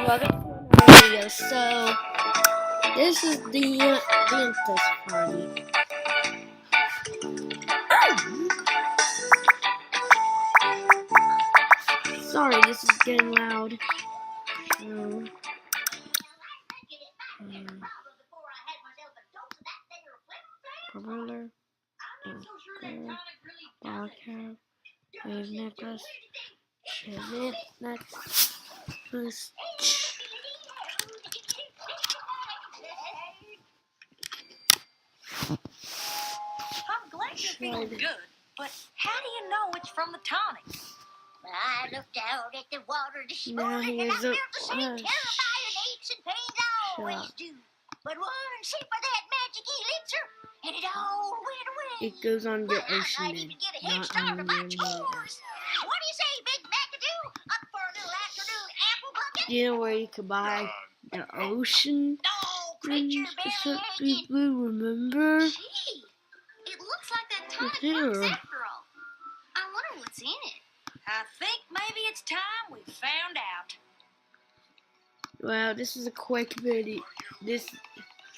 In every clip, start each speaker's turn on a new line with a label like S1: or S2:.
S1: welcome to another video. So, this is the Atlantis party. Sorry, this is getting loud. Propeller, anchor, bar cap, wave necklace, chevette necklace.
S2: I'm glad you're feeling good, but how do you know it's from the tonic?
S3: I looked out at the water this morning and I felt the same terrifying aches and pains I always do. But one sip of that magic elixir and it all went away.
S1: It goes on your ocean,
S3: I might even get a head start on my chores. What do you say, Big McAdoo? Up for a little afternoon apple bucket?
S1: You know where you could buy the ocean?
S3: No, creature
S1: Some people remember?
S3: Gee, it looks like that tonic works after all. I wonder what's in it.
S2: I think maybe it's time we found out.
S1: Well, this is a quick video.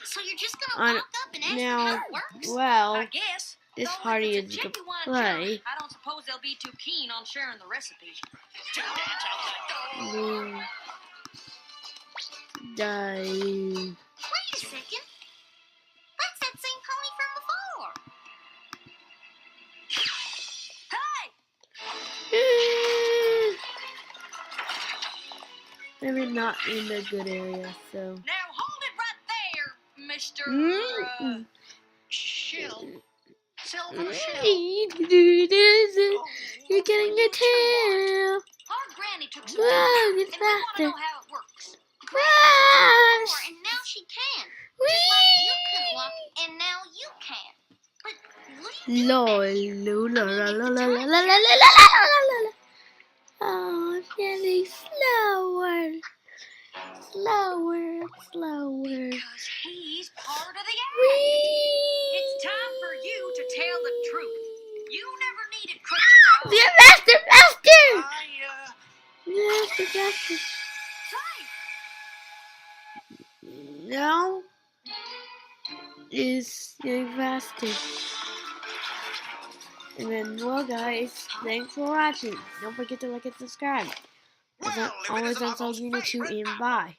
S3: So you're just gonna walk up and ask them how it works?
S1: Well,
S2: I guess.
S1: this
S2: Though
S1: party
S2: if it's
S1: is
S2: a
S1: to
S2: genuine
S1: play.
S2: joke, I don't suppose they'll be too keen on sharing the recipe.
S1: Die.
S3: Wait a second. That's that same pony from before.
S2: Hey!
S1: Maybe not in the good area, so.
S2: Now hold it right there, Mr. Shell. Silver Shell.
S1: You're getting a tail.
S2: Our granny took some
S1: Whoa,
S2: time,
S1: it's
S2: and we want to
S1: faster.
S2: know how it works.
S1: Crash!
S3: And now she can. Just like you couldn't walk, and now you can. But what do you do?
S1: Lol, la la la la la la la la la la. Oh, it's getting slower. Slower, slower.
S2: Because he's part of the act.
S1: Whee!
S2: It's time for you to tell the truth. You never needed crutches at all.
S1: Yeah, faster, faster! Faster, faster. Now is getting faster. And then, well, guys, thanks for watching. Don't forget to like and subscribe. As always, I'm Until Unit 2 and bye.